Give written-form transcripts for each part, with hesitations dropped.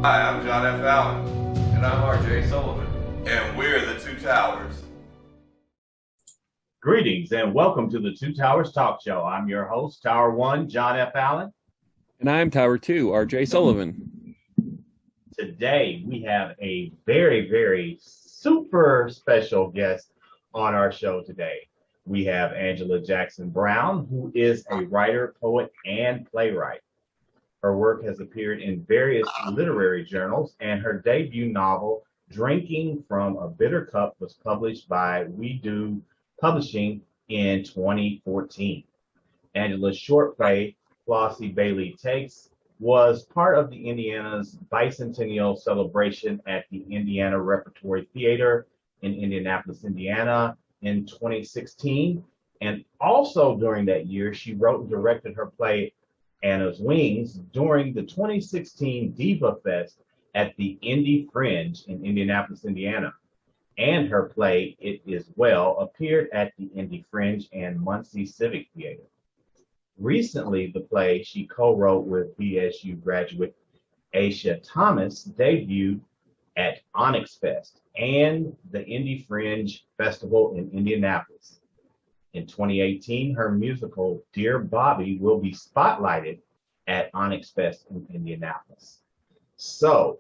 Hi, I'm John F. Allen. And I'm R.J. Sullivan. And we're the Two Towers. Greetings and welcome to the Two Towers Talk Show. I'm your host, Tower 1, John F. Allen. And I'm Tower 2, R.J. Sullivan. Today we have a very, very super special guest on our show today. We have Angela Jackson Brown, who is a writer, poet, and playwright. Her work has appeared in various literary journals, and her debut novel, Drinking from a Bitter Cup, was published by We Do Publishing in 2014. Angela's short play, Flossie Bailey Takes, was part of the Indiana's bicentennial celebration at the Indiana Repertory Theater in Indianapolis, Indiana in 2016. And also during that year, she wrote and directed her play, Anna's Wings, during the 2016 Diva Fest at the Indy Fringe in Indianapolis, Indiana. And her play, It Is Well, appeared at the Indy Fringe and Muncie Civic Theater. Recently, the play she co-wrote with BSU graduate Aisha Thomas debuted at Onyx Fest and the Indy Fringe Festival in Indianapolis. In 2018, her musical, Dear Bobby, will be spotlighted at Onyx Fest in Indianapolis. So,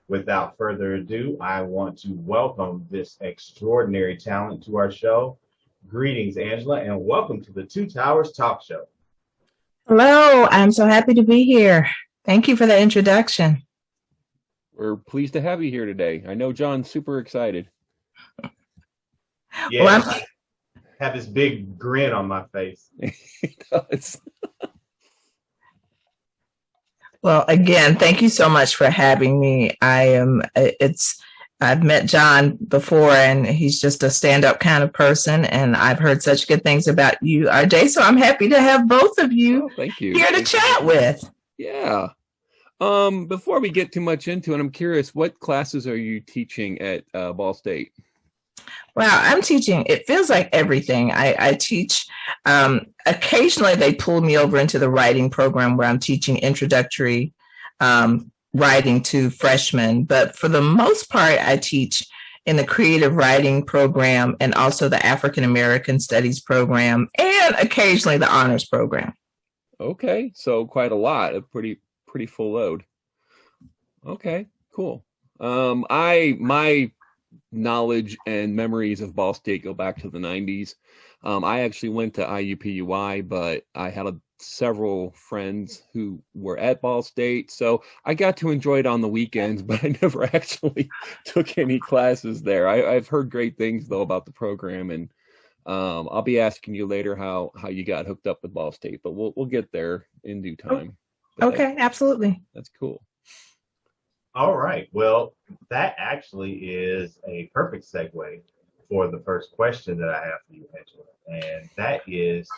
without further ado, I want to welcome this extraordinary talent to our show. Greetings, Angela, and welcome to the Two Towers Talk Show. Hello, I'm so happy to be here. Thank you for the introduction. We're pleased to have you here today. I know John's super excited. Yeah, well, I have this big grin on my face. He does. Well, again, thank you so much for having me. I've met John before, and he's just a stand-up kind of person, and I've heard such good things about you, RJ, so I'm happy to have both of you thank you. Here to chat with. Yeah. Before we get too much into it, I'm curious, what classes are you teaching at Ball State? Well, I'm teaching, it feels like everything. I teach, occasionally they pull me over into the writing program where I'm teaching introductory writing to freshmen. But for the most part, I teach in the creative writing program and also the African American Studies program and occasionally the honors program. Okay, so quite a lot, a pretty full load. Okay, cool. My knowledge and memories of Ball State go back to the 90s. I actually went to IUPUI, but I had several friends who were at Ball State, so I got to enjoy it on the weekends, but I never actually took any classes there. I've heard great things, though, about the program, and I'll be asking you later how you got hooked up with Ball State, but we'll get there in due time. Okay, absolutely. That's cool. All right. Well, that actually is a perfect segue for the first question that I have for you, Angela. And that is,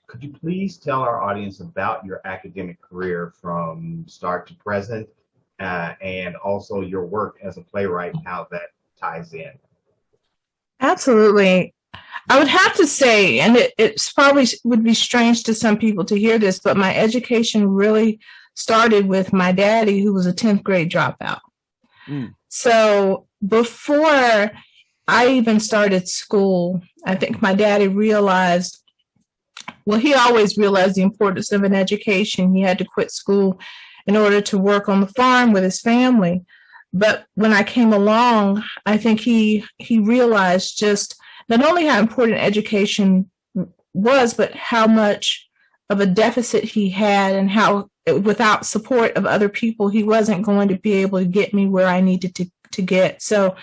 could you please tell our audience about your academic career from start to present, and also your work as a playwright, how that ties in? Absolutely. I would have to say, and it's probably would be strange to some people to hear this, but my education really started with my daddy, who was a 10th grade dropout. So before I even started school, I think my daddy realized, well, he always realized the importance of an education. He had to quit school in order to work on the farm with his family. But when I came along, I think he realized just not only how important education was, but how much of a deficit he had, and how without support of other people, he wasn't going to be able to get me where I needed to get. So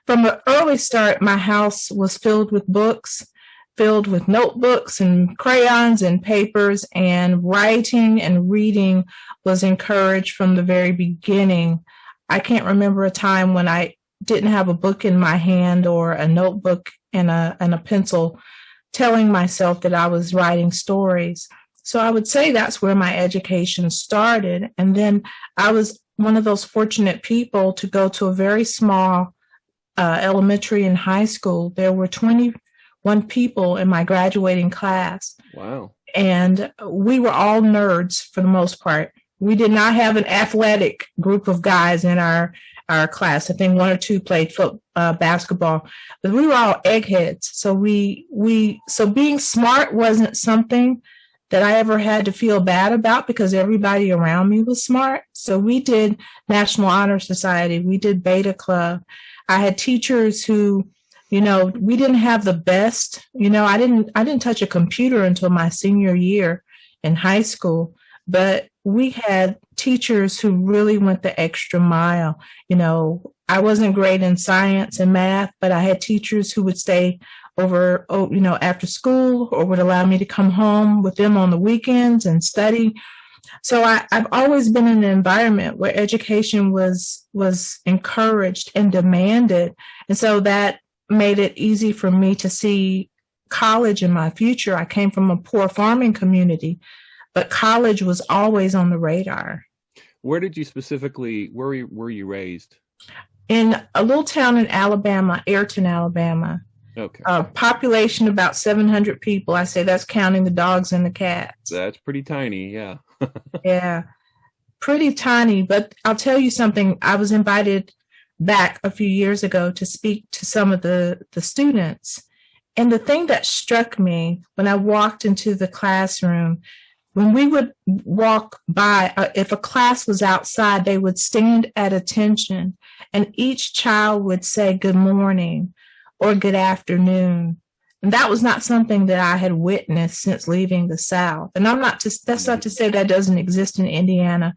from an early start, my house was filled with books, filled with notebooks and crayons and papers, and writing and reading was encouraged from the very beginning. I can't remember a time when I didn't have a book in my hand or a notebook and a pencil telling myself that I was writing stories. So I would say that's where my education started. And then I was one of those fortunate people to go to a very small elementary and high school. There were 21 people in my graduating class. Wow. And we were all nerds for the most part. We did not have an athletic group of guys in our class. I think one or two played basketball, but we were all eggheads. So so being smart wasn't something that I ever had to feel bad about because everybody around me was smart. So we did National Honor Society. We did Beta Club. I had teachers who, we didn't have the best, I didn't touch a computer until my senior year in high school, but we had teachers who really went the extra mile. I wasn't great in science and math, but I had teachers who would stay over, after school or would allow me to come home with them on the weekends and study. So I've always been in an environment where education was encouraged and demanded. And so that made it easy for me to see college in my future. I came from a poor farming community, but college was always on the radar. Where did you specifically, were you raised? In a little town in Alabama, Ayrton, Alabama. Okay. Population about 700 people. I say that's counting the dogs and the cats. That's pretty tiny, yeah. Yeah, pretty tiny. But I'll tell you something. I was invited back a few years ago to speak to some of the students. And the thing that struck me when I walked into the classroom, when we would walk by, if a class was outside, they would stand at attention and each child would say good morning or good afternoon. And that was not something that I had witnessed since leaving the South. And that's not to say that doesn't exist in Indiana,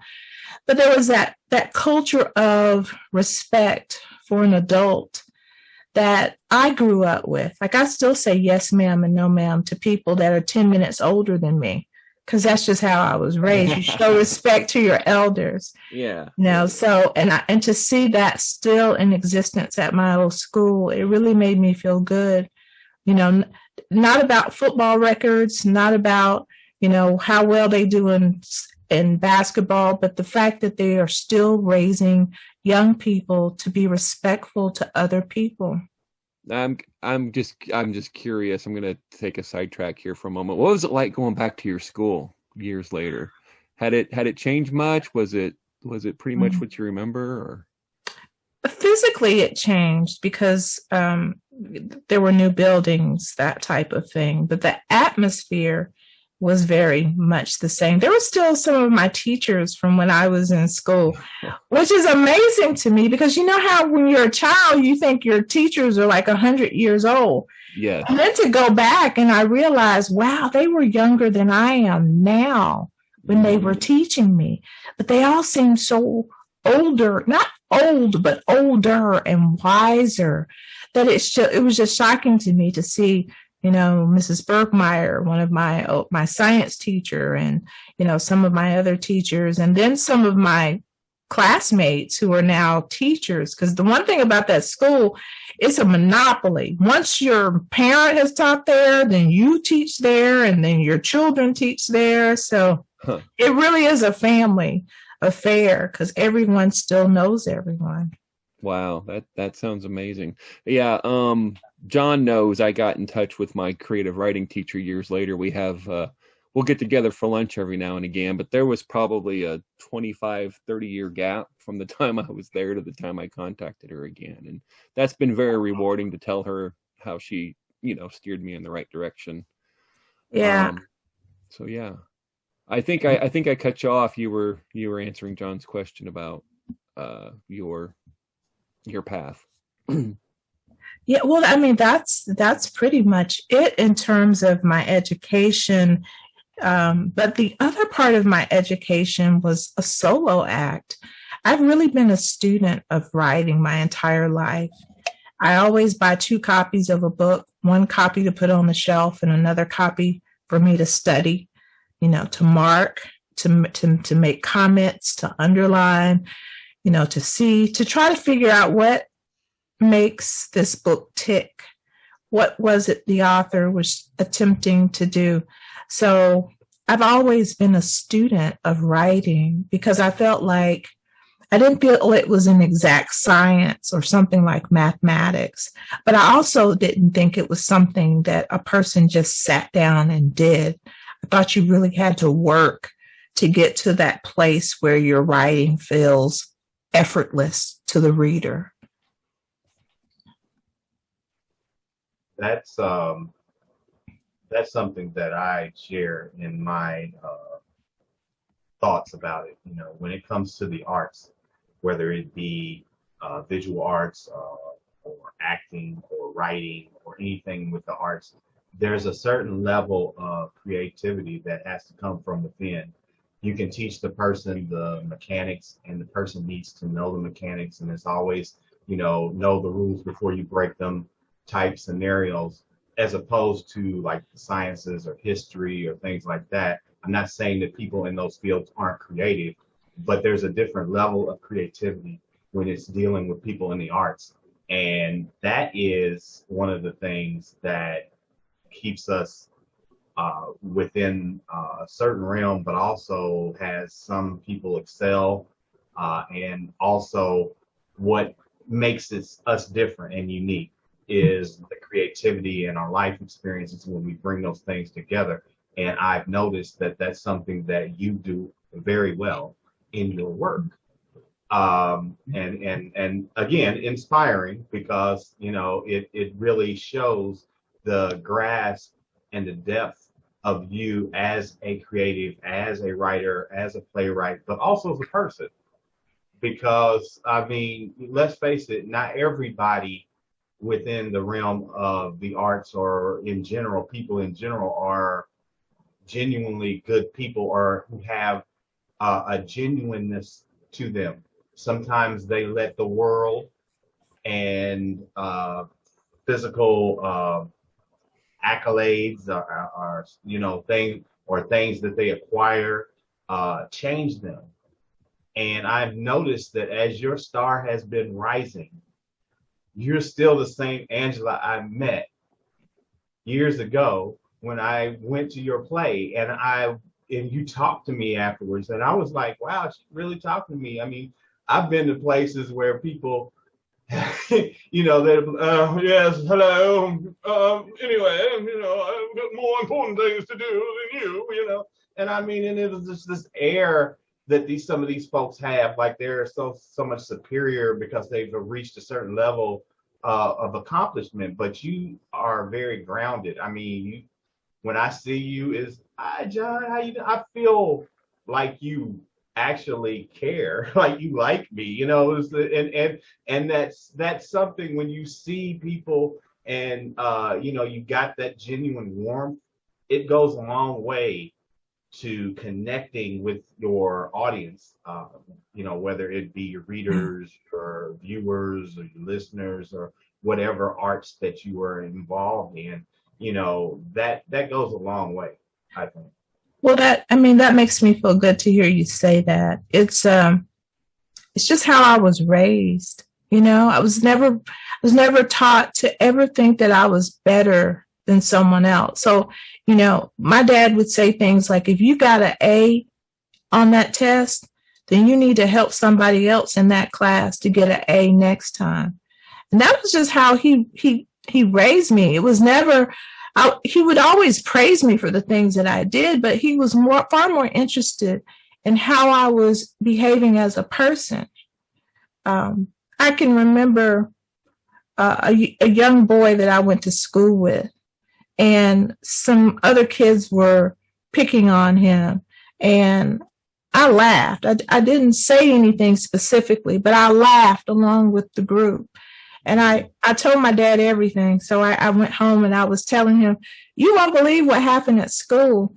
but there was that culture of respect for an adult that I grew up with. Like I still say yes, ma'am, and no, ma'am to people that are 10 minutes older than me, because that's just how I was raised. You show respect to your elders. Yeah. So, and to see that still in existence at my old school, it really made me feel good. Not about football records, not about, how well they do in basketball, but the fact that they are still raising young people to be respectful to other people. I'm just curious. I'm going to take a sidetrack here for a moment. What was it like going back to your school years later? Had it changed much? Was it pretty much what you remember? Or? Physically, it changed because there were new buildings, that type of thing. But the atmosphere was very much the same. There were still some of my teachers from when I was in school, which is amazing to me because you know how when you're a child, you think your teachers are like 100 years old. Yeah. And then to go back and I realized, wow, they were younger than I am now when they were teaching me. But they all seemed so older, not old, but older and wiser, that it was just shocking to me to see, Mrs. Bergmeyer, one of my science teacher, and, some of my other teachers, and then some of my classmates who are now teachers. Because the one thing about that school, it's a monopoly. Once your parent has taught there, then you teach there, and then your children teach there. So It really is a family affair because everyone still knows everyone. Wow, that sounds amazing. Yeah, John knows I got in touch with my creative writing teacher years later. We'll get together for lunch every now and again, but there was probably a 25, 30-year gap from the time I was there to the time I contacted her again. And that's been very rewarding to tell her how she, steered me in the right direction. Yeah. So yeah. I think I cut you off. You were answering John's question about your path. Yeah, well, I mean, that's pretty much it in terms of my education. But the other part of my education was a solo act. I've really been a student of writing my entire life. I always buy 2 copies of a book, 1 copy to put on the shelf and another copy for me to study, to mark, to make comments, to underline, to try to figure out what makes this book tick. What was it the author was attempting to do? So I've always been a student of writing because I felt like I didn't feel it was an exact science or something like mathematics, but I also didn't think it was something that a person just sat down and did. I thought you really had to work to get to that place where your writing feels effortless to the reader? That's something that I share in my thoughts about it. You know, when it comes to the arts, whether it be visual arts or acting or writing or anything with the arts, there's a certain level of creativity that has to come from within. You can teach the person the mechanics, and the person needs to know the mechanics, and it's always, know the rules before you break them type scenarios, as opposed to like the sciences or history or things like that. I'm not saying that people in those fields aren't creative, but there's a different level of creativity when it's dealing with people in the arts. And that is one of the things that keeps us within a certain realm, but also has some people excel. And also what makes us different and unique is the creativity and our life experiences when we bring those things together. And I've noticed that that's something that you do very well in your work. And again, inspiring, because, it really shows the grasp and the depth of you as a creative, as a writer, as a playwright, but also as a person. Because, I mean, let's face it, not everybody within the realm of the arts or in general, people in general are genuinely good people or who have a genuineness to them. Sometimes they let the world and physical accolades or things that they acquire change them. And I've noticed that as your star has been rising, you're still the same Angela I met years ago when I went to your play, and you talked to me afterwards, and I was like, wow, she really talked to me. I mean, I've been to places where people, they're, yes, hello. Anyway, I've got more important things to do than you, And I mean, and it was just this air that some of these folks have, like they're so much superior because they've reached a certain level of accomplishment. But you are very grounded. I mean, when I see you, hi John, how you doing? I feel like you actually care, like you like me, and that's something when you see people and you got that genuine warmth. It goes a long way to connecting with your audience, whether it be your readers or viewers or your listeners or whatever arts that you are involved in. That goes a long way, I think. Well, that makes me feel good to hear you say that. It's just how I was raised. I was never taught to ever think that I was better than someone else. So, my dad would say things like, if you got an A on that test, then you need to help somebody else in that class to get an A next time. And that was just how he raised me. It was never, he would always praise me for the things that I did, but he was far more interested in how I was behaving as a person. I can remember a young boy that I went to school with, and some other kids were picking on him, and I laughed. I didn't say anything specifically, but I laughed along with the group. And I told my dad everything. So I went home and I was telling him, you won't believe what happened at school.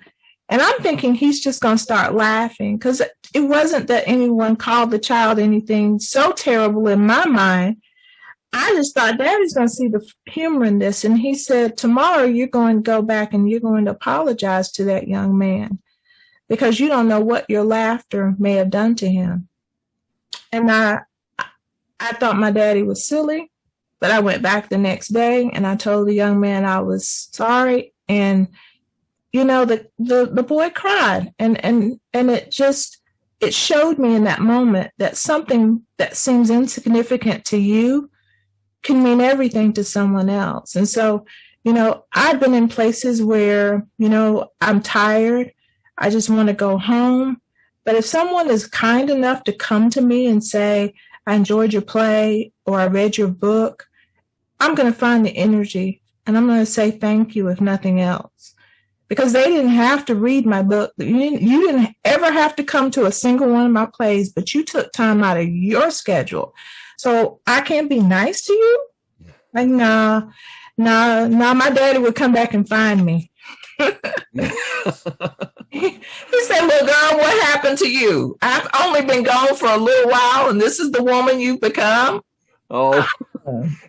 And I'm thinking he's just going to start laughing, because it wasn't that anyone called the child anything so terrible in my mind. I just thought Daddy's going to see the humor in this. And he said, tomorrow you're going to go back and you're going to apologize to that young man, because you don't know what your laughter may have done to him. And I thought my daddy was silly, but I went back the next day and I told the young man I was sorry. And, the boy cried. And it showed me in that moment that something that seems insignificant to you can mean everything to someone else. And so, I've been in places where, I'm tired. I just want to go home. But if someone is kind enough to come to me and say, I enjoyed your play or I read your book, I'm going to find the energy and I'm going to say thank you, if nothing else. Because they didn't have to read my book. You didn't ever have to come to a single one of my plays, but you took time out of your schedule. So I can't be nice to you? Like, nah, my daddy would come back and find me. He said, "Well, girl, what happened to you? I've only been gone for a little while, and this is the woman you've become." Oh,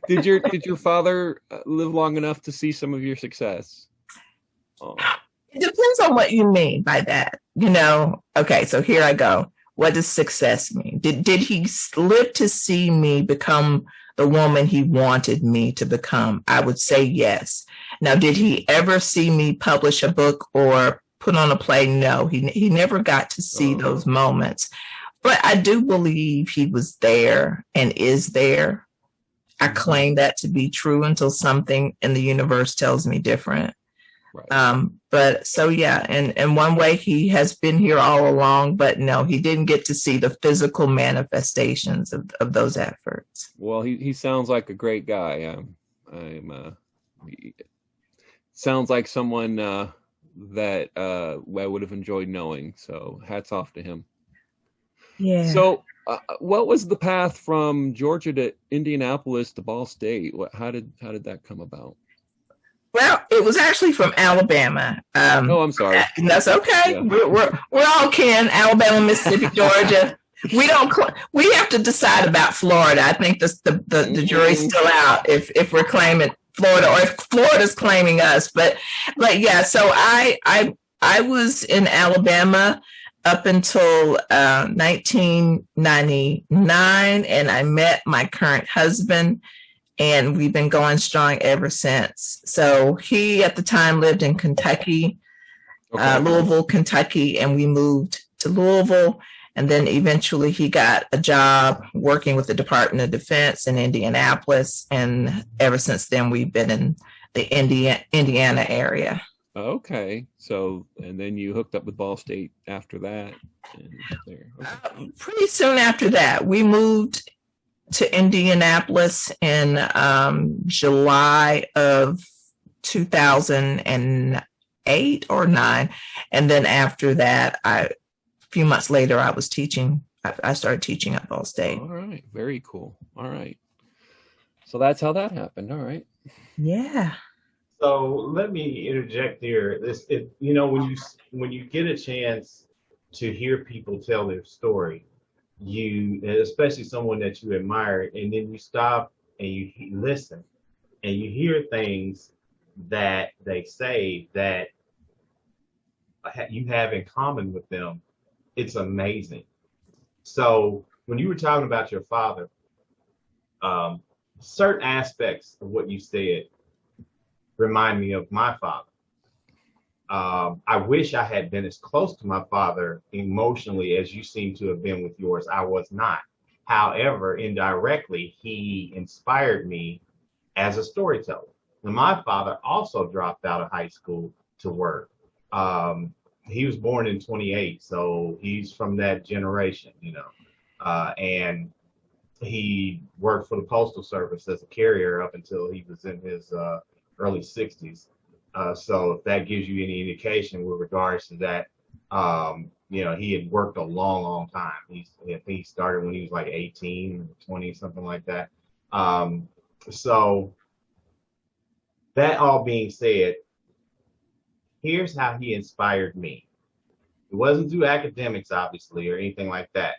did your father live long enough to see some of your success? Oh. It depends on what you mean by that. Okay, so here I go. What does success mean? Did he live to see me become the woman he wanted me to become? I would say yes. Now, did he ever see me publish a book or put on a play? No, he never got to see those moments. But I do believe he was there and is there. I claim that to be true until something in the universe tells me different. Right. But so, yeah, in one way he has been here all along, but no, he didn't get to see the physical manifestations of those efforts. Well, he sounds like a great guy. Sounds like someone that I would have enjoyed knowing. So hats off to him. Yeah. So what was the path from Georgia to Indianapolis to Ball State? How did that come about? Well, it was actually from Alabama. I'm sorry. That's okay. Yeah. We're all kin. Alabama, Mississippi, Georgia. We have to decide about Florida. I think the jury's still out if we're claiming Florida or if Florida's claiming us. But yeah. So I was in Alabama up until 1999, and I met my current husband. And we've been going strong ever since. So he, at the time, lived in Kentucky, Louisville, Kentucky, and we moved to Louisville. And then eventually he got a job working with the Department of Defense in Indianapolis. And ever since then, we've been in the Indiana area. Okay. So, and then you hooked up with Ball State after that? Okay. Pretty soon after that, we moved to Indianapolis in July of 2008 or 9. And then after that, a few months later, I was teaching. I started teaching at Ball State. All right. Very cool. All right. So that's how that happened. All right. Yeah. So let me interject here. When you get a chance to hear people tell their story, especially someone that you admire, and then you stop and you listen and you hear things that they say that you have in common with them, it's amazing. So when you were talking about your father, certain aspects of what you said remind me of my father. I wish I had been as close to my father emotionally as you seem to have been with yours. I was not. However, indirectly, he inspired me as a storyteller. And my father also dropped out of high school to work. He was born in 28, so he's from that generation, and he worked for the Postal Service as a carrier up until he was in his early 60s. So if that gives you any indication with regards to that, he had worked a long time. He started when he was like 18, 20, something like that. So that all being said, here's how he inspired me. It wasn't through academics, obviously, or anything like that.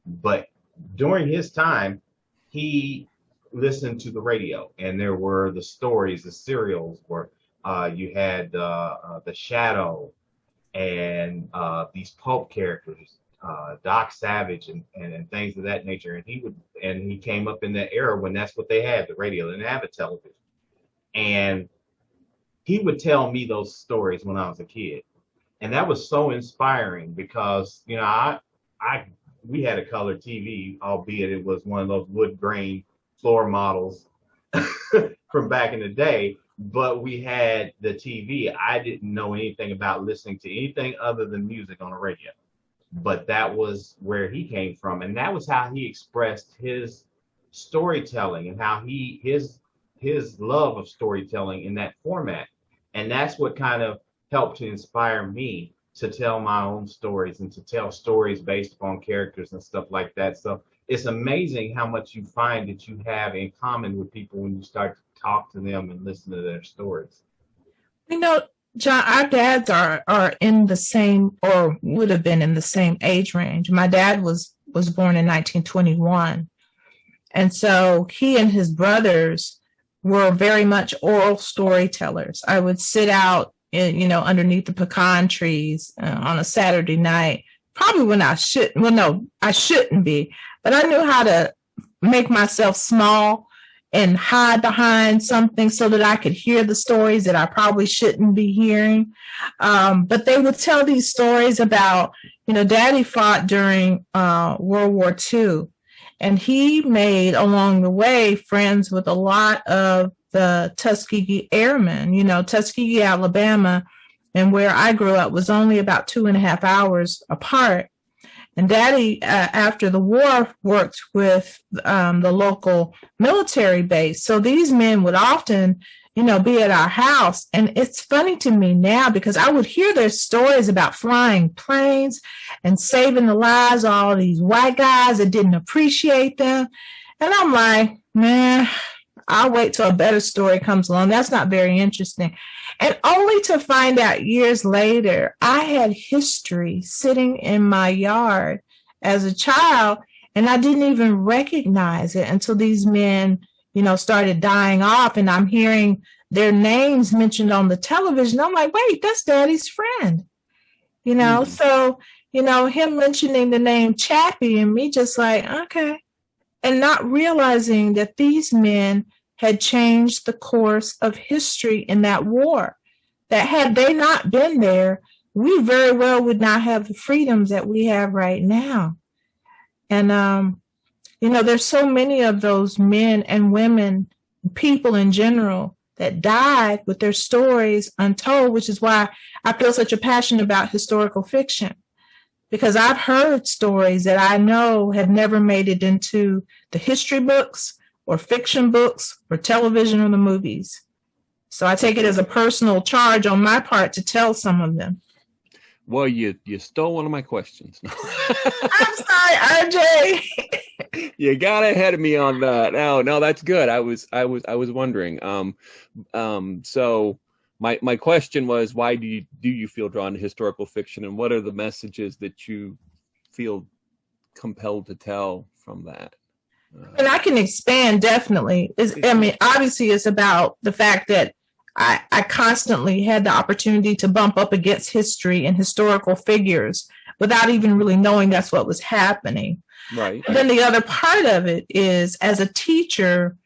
But during his time, he listened to the radio, and there were the stories, the serials were. You had the Shadow and these pulp characters, Doc Savage and things of that nature. And he came up in that era when that's what they had, the radio. They didn't have a television. And he would tell me those stories when I was a kid. And that was so inspiring because, we had a color TV, albeit it was one of those wood grain floor models from back in the day. But we had the TV. I didn't know anything about listening to anything other than music on the radio. but that was where he came from, and that was how he expressed his storytelling and how his love of storytelling in that format. And that's what kind of helped to inspire me to tell my own stories and to tell stories based upon characters and stuff like that. So it's amazing how much you find that you have in common with people when you start to talk to them and listen to their stories. You know, John, our dads are in the same, or would have been in the same age range. My dad was born in 1921. And so he and his brothers were very much oral storytellers. I would sit out, underneath the pecan trees on a Saturday night, probably when I shouldn't. Well, no, I shouldn't be, but I knew how to make myself small and hide behind something so that I could hear the stories that I probably shouldn't be hearing. But they would tell these stories about, Daddy fought during World War II. And he made, along the way, friends with a lot of the Tuskegee Airmen. Tuskegee, Alabama, and where I grew up was only about 2.5 hours apart. And Daddy, after the war, worked with the local military base. So these men would often, be at our house. And it's funny to me now because I would hear their stories about flying planes and saving the lives of all these white guys that didn't appreciate them. And I'm like, man, I'll wait till a better story comes along. That's not very interesting. And only to find out years later, I had history sitting in my yard as a child, and I didn't even recognize it until these men, started dying off, and I'm hearing their names mentioned on the television. I'm like, wait, that's Daddy's friend, So, him mentioning the name Chappie and me just like, okay, and not realizing that these men had changed the course of history in that war, that had they not been there, we very well would not have the freedoms that we have right now. And, there's so many of those men and women, people in general, that died with their stories untold, which is why I feel such a passion about historical fiction, because I've heard stories that I know have never made it into the history books or fiction books or television or the movies. So I take it as a personal charge on my part to tell some of them. Well, you stole one of my questions. I'm sorry, RJ. You got ahead of me on that. No, that's good. I was wondering. So my question was, why do you feel drawn to historical fiction, and what are the messages that you feel compelled to tell from that? And I can expand, definitely. Obviously it's about the fact that I constantly had the opportunity to bump up against history and historical figures without even really knowing that's what was happening. Right. But then the other part of it is, as a teacher,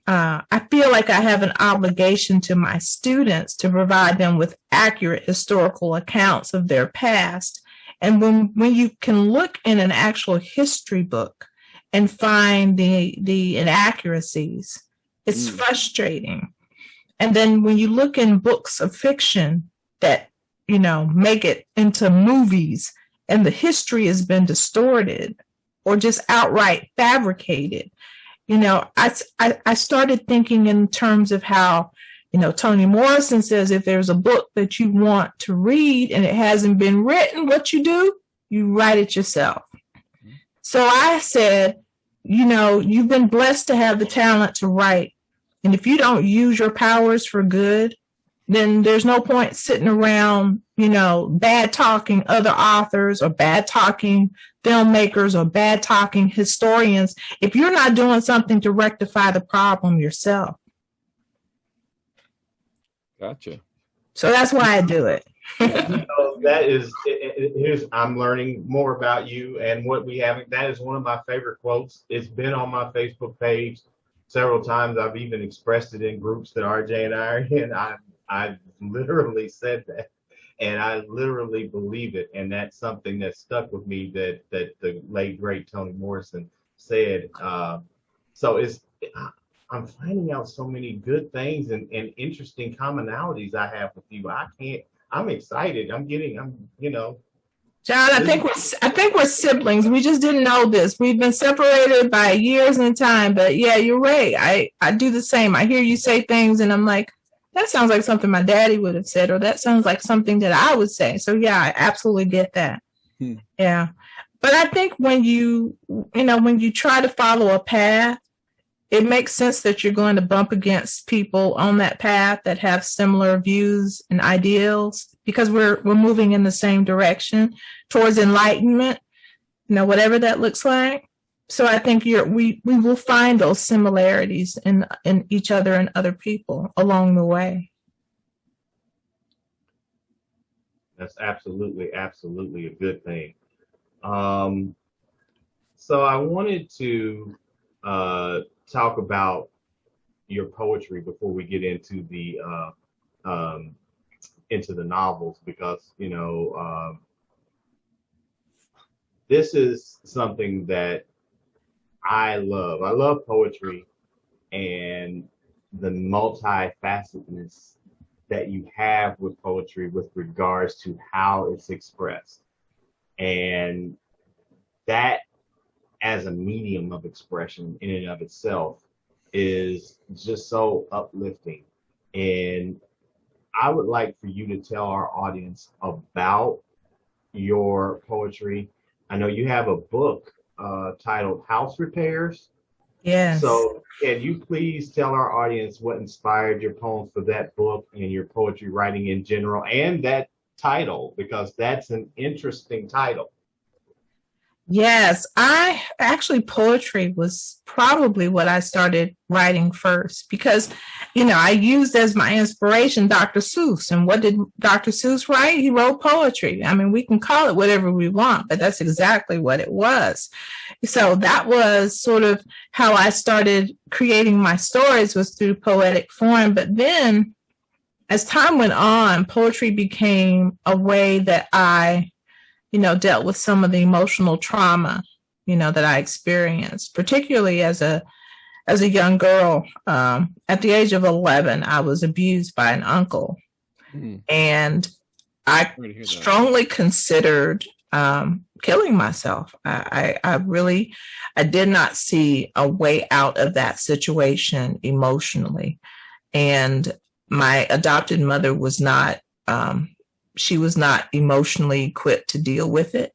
I feel like I have an obligation to my students to provide them with accurate historical accounts of their past. And when you can look in an actual history book and find the inaccuracies, it's frustrating. And then when you look in books of fiction that, make it into movies and the history has been distorted or just outright fabricated, I started thinking in terms of how, Toni Morrison says, if there's a book that you want to read and it hasn't been written, what do? You write it yourself. So I said, you've been blessed to have the talent to write. And if you don't use your powers for good, then there's no point sitting around, bad talking other authors or bad talking filmmakers or bad talking historians if you're not doing something to rectify the problem yourself. Gotcha. So that's why I do it. I'm learning more about you and what we have. That is one of my favorite quotes. It's been on my Facebook page several times. I've even expressed it in groups that RJ and I are in. I literally said that, and I literally believe it. And that's something that stuck with me that the late great Toni Morrison said. So I'm finding out so many good things and interesting commonalities I have with you. I'm excited. John, I think we're siblings. We just didn't know this. We've been separated by years and time, but yeah, you're right. I do the same. I hear you say things and I'm like, that sounds like something my daddy would have said, or that sounds like something that I would say. So yeah, I absolutely get that. Yeah. But I think when you try to follow a path, it makes sense that you're going to bump against people on that path that have similar views and ideals, because we're moving in the same direction towards enlightenment, whatever that looks like. So I think we will find those similarities in each other and other people along the way. That's absolutely a good thing. So I wanted to talk about your poetry before we get into the novels, because this is something that I love. I love poetry and the multifacetedness that you have with poetry with regards to how it's expressed, and that as a medium of expression in and of itself is just so uplifting. And I would like for you to tell our audience about your poetry. I know you have a book titled House Repairs. Yes. So can you please tell our audience what inspired your poems for that book and your poetry writing in general, and that title, because that's an interesting title. Yes, poetry was probably what I started writing first, because, I used as my inspiration Dr. Seuss. And what did Dr. Seuss write? He wrote poetry. I mean, we can call it whatever we want, but that's exactly what it was. So that was sort of how I started creating my stories, was through poetic form. But then as time went on, poetry became a way that I dealt with some of the emotional trauma, that I experienced, particularly as a young girl. At the age of 11, I was abused by an uncle. And I strongly considered killing myself. I did not see a way out of that situation emotionally. And my adopted mother was not, she was not emotionally equipped to deal with it.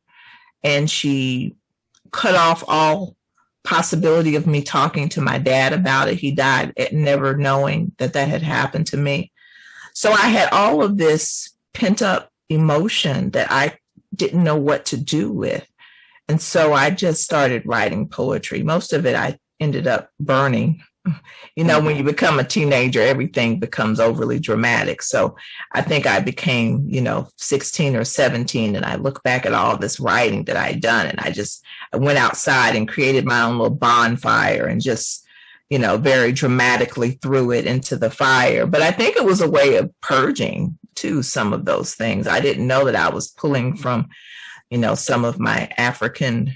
And she cut off all possibility of me talking to my dad about it. He died at never knowing that had happened to me. So I had all of this pent up emotion that I didn't know what to do with. And so I just started writing poetry. Most of it I ended up burning. When you become a teenager, everything becomes overly dramatic. So I think I became, 16 or 17, and I look back at all this writing that I had done, and I went outside and created my own little bonfire and just, very dramatically threw it into the fire. But I think it was a way of purging too some of those things. I didn't know that I was pulling from, some of my African,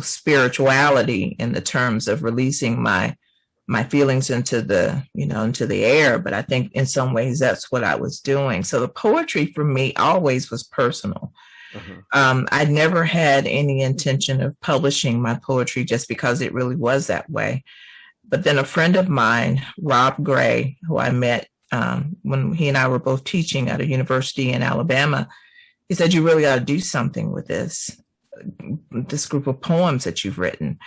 spirituality in the terms of releasing my feelings into the air. But I think in some ways that's what I was doing. So the poetry for me always was personal. I never had any intention of publishing my poetry just because it really was that way. But then a friend of mine, Rob Gray, who I met when he and I were both teaching at a university in Alabama, he said, you really ought to do something with this group of poems that you've written.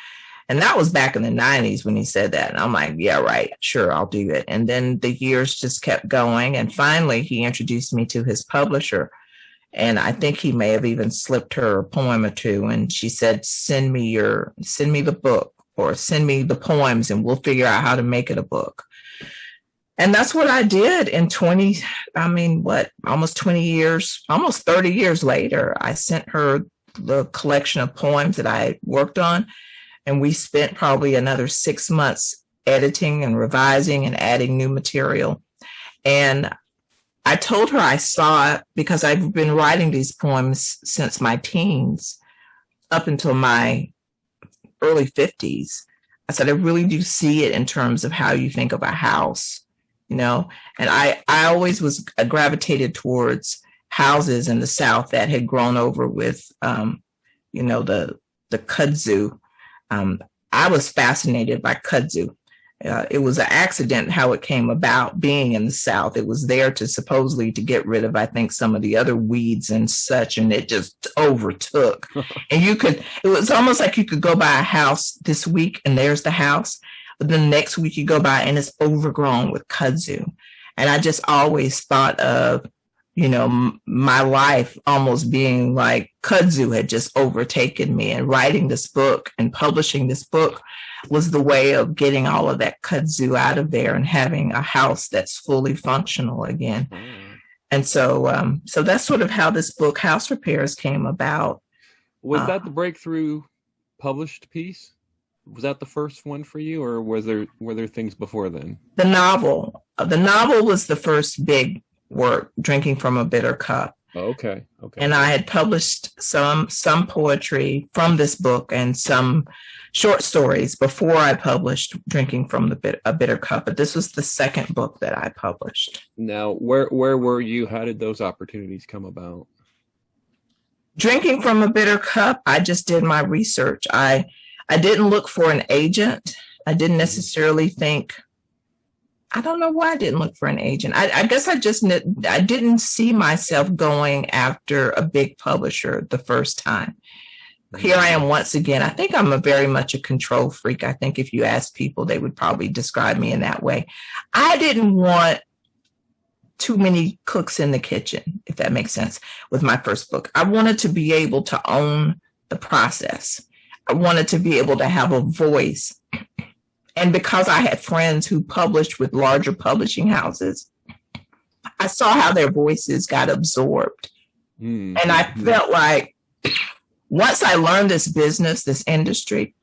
And that was back in the 90s when he said that. And I'm like, yeah, right, sure, I'll do it. And then the years just kept going. And finally, he introduced me to his publisher. And I think he may have even slipped her a poem or two. And she said, send me the book, or send me the poems, and we'll figure out how to make it a book. And that's what I did in almost 20 years, almost 30 years later. I sent her the collection of poems that I worked on. And we spent probably another 6 months editing and revising and adding new material. And I told her I saw it because I've been writing these poems since my teens up until my early 50s. I said, I really do see it in terms of how you think of a house, and I always was gravitated towards houses in the South that had grown over with, the kudzu. I was fascinated by kudzu. It was an accident how it came about being in the South. It was there to supposedly to get rid of, I think, some of the other weeds and such, and it just overtook. And it was almost like you could go by a house this week and there's the house, but then the next week you go by and it's overgrown with kudzu. And I just always thought of, my life almost being like kudzu had just overtaken me, and writing this book and publishing this book was the way of getting all of that kudzu out of there and having a house that's fully functional again. And so that's sort of how this book, House Repairs, came about. Was that the breakthrough published piece? Was that the first one for you, or were there things before then? The novel was the first big work, Drinking from a Bitter Cup. Okay. And I had published some poetry from this book and some short stories before I published Drinking from a Bitter Cup. But this was the second book that I published. Now, where were you? How did those opportunities come about? Drinking from a Bitter Cup, I just did my research. I didn't look for an agent. I didn't necessarily think, I don't know why I didn't look for an agent. I guess I didn't see myself going after a big publisher the first time. Here I am once again. I think I'm very much a control freak. I think if you ask people, they would probably describe me in that way. I didn't want too many cooks in the kitchen, if that makes sense, with my first book. I wanted to be able to own the process. I wanted to be able to have a voice. And because I had friends who published with larger publishing houses, I saw how their voices got absorbed. And I felt like once I learned this business, this industry,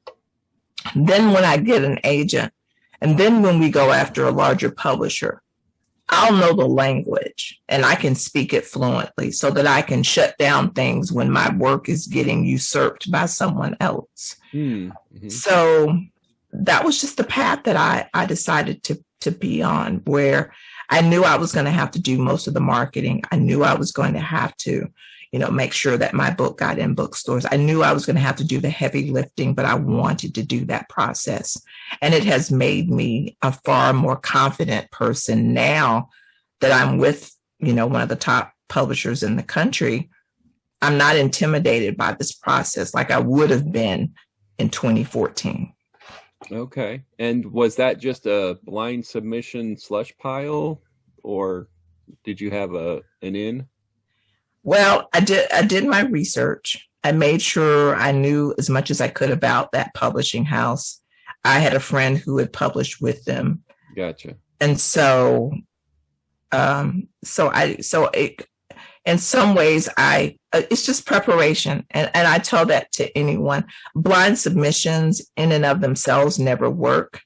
then when I get an agent, and then when we go after a larger publisher, I'll know the language and I can speak it fluently so that I can shut down things when my work is getting usurped by someone else. So that was just the path that I decided to be on, where I knew I was going to have to do most of the marketing. I knew I was going to have to, make sure that my book got in bookstores. I knew I was going to have to do the heavy lifting, but I wanted to do that process. And it has made me a far more confident person now that I'm with, one of the top publishers in the country. I'm not intimidated by this process like I would have been in 2014. Okay. And was that just a blind submission slush pile, or did you have an in? Well, I did my research. I made sure I knew as much as I could about that publishing house. I had a friend who had published with them. Gotcha. And so in some ways it's just preparation. And I tell that to anyone. Blind submissions in and of themselves never work.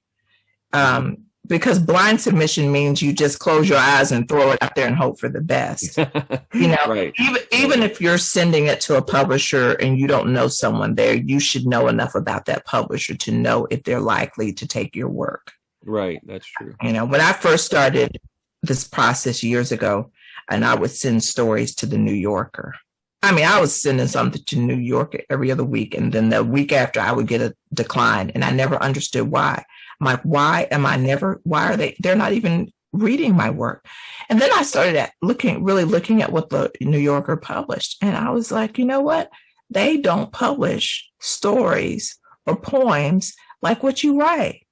Because blind submission means you just close your eyes and throw it out there and hope for the best. Right. Even if you're sending it to a publisher and you don't know someone there, you should know enough about that publisher to know if they're likely to take your work. Right. That's true. When I first started this process years ago, and I would send stories to the New Yorker. I was sending something to New York every other week. And then the week after I would get a decline, and I never understood why. I'm like, why are they're not even reading my work? And then I started really looking at what the New Yorker published. And I was like, you know what? They don't publish stories or poems like what you write.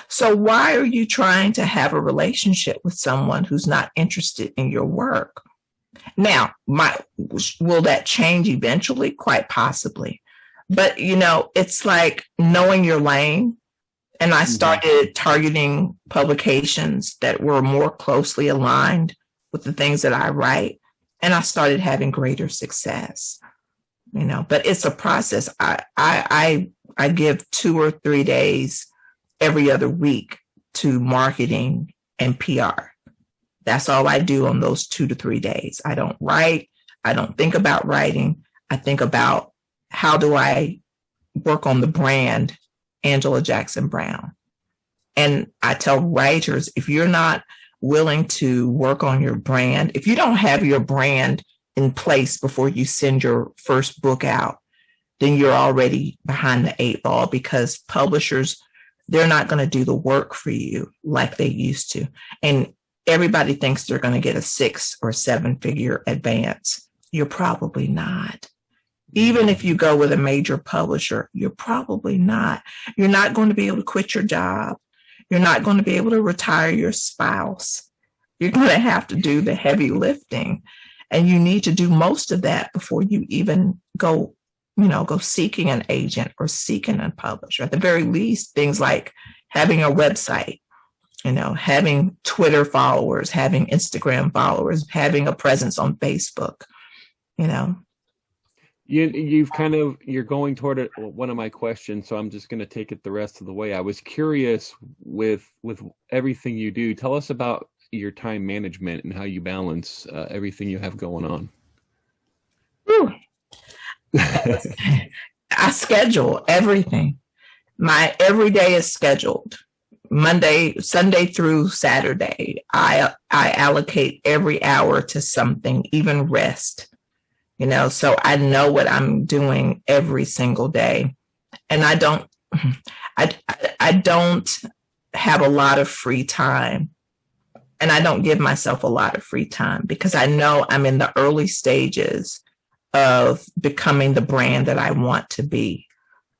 So why are you trying to have a relationship with someone who's not interested in your work? Now, will that change eventually? Quite possibly. But, it's like knowing your lane. And I started targeting publications that were more closely aligned with the things that I write. And I started having greater success, but it's a process. I give 2 or 3 days every other week to marketing and PR. That's all I do on those 2 to 3 days. I don't write. I don't think about writing. I think about how do I work on the brand Angela Jackson Brown. And I tell writers, if you're not willing to work on your brand, if you don't have your brand in place before you send your first book out, then you're already behind the 8 ball, because publishers, they're not going to do the work for you like they used to. And everybody thinks they're going to get a 6 or 7-figure advance. You're probably not. Even if you go with a major publisher, you're probably not. You're not going to be able to quit your job. You're not going to be able to retire your spouse. You're going to have to do the heavy lifting. And you need to do most of that before you even go seeking an agent or seeking a publisher. At the very least, things like having a website, having Twitter followers, having Instagram followers, having a presence on Facebook, You're going toward one of my questions, so I'm just going to take it the rest of the way. I was curious with everything you do. Tell us about your time management and how you balance everything you have going on. I schedule everything. My every day is scheduled. Sunday through Saturday. I allocate every hour to something, even rest. So I know what I'm doing every single day. And I don't have a lot of free time. And I don't give myself a lot of free time, because I know I'm in the early stages of becoming the brand that I want to be.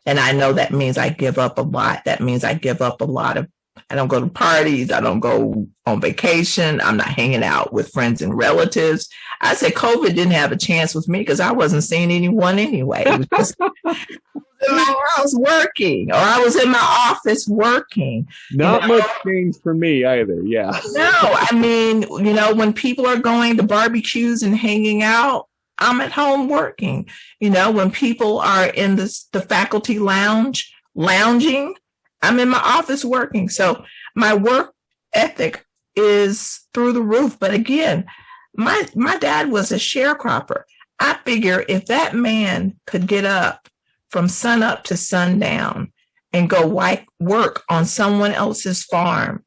And I know that means I give up a lot. That means I give up a lot of, I don't go to parties. I don't go on vacation. I'm not hanging out with friends and relatives. I say COVID didn't have a chance with me because I wasn't seeing anyone anyway. It was just in my house working, or I was in my office working. Not much change for me either. Yeah. No, I mean, when people are going to barbecues and hanging out, I'm at home working. When people are in the faculty lounge lounging, I'm in my office working. So my work ethic is through the roof. But again, my dad was a sharecropper. I figure if that man could get up from sun up to sundown and go work on someone else's farm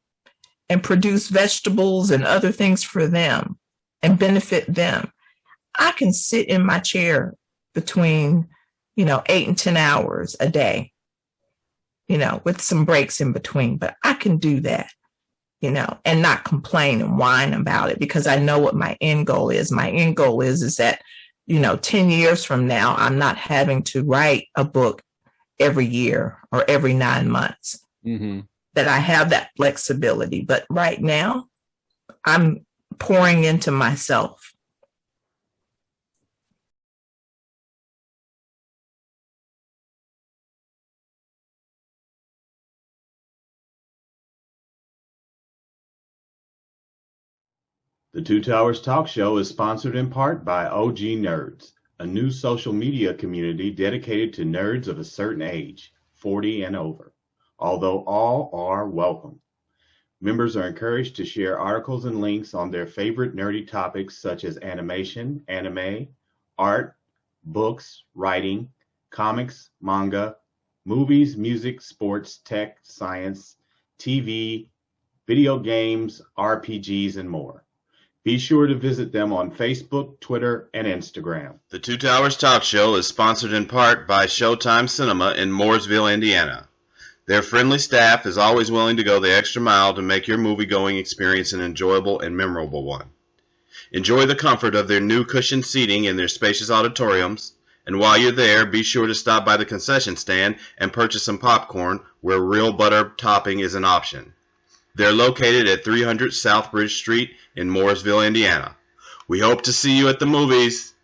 and produce vegetables and other things for them and benefit them, I can sit in my chair between, 8 and 10 hours a day, with some breaks in between, but I can do that, and not complain and whine about it, because I know what my end goal is. My end goal is that, 10 years from now, I'm not having to write a book every year or every 9 months, that I have that flexibility. But right now, I'm pouring into myself. The Two Towers Talk Show is sponsored in part by OG Nerds, a new social media community dedicated to nerds of a certain age, 40 and over, although all are welcome. Members are encouraged to share articles and links on their favorite nerdy topics such as animation, anime, art, books, writing, comics, manga, movies, music, sports, tech, science, TV, video games, RPGs, and more. Be sure to visit them on Facebook, Twitter, and Instagram. The Two Towers Talk Show is sponsored in part by Showtime Cinema in Mooresville, Indiana. Their friendly staff is always willing to go the extra mile to make your movie-going experience an enjoyable and memorable one. Enjoy the comfort of their new cushioned seating in their spacious auditoriums, and while you're there, be sure to stop by the concession stand and purchase some popcorn where real butter topping is an option. They're located at 300 South Bridge Street in Mooresville, Indiana. We hope to see you at the movies.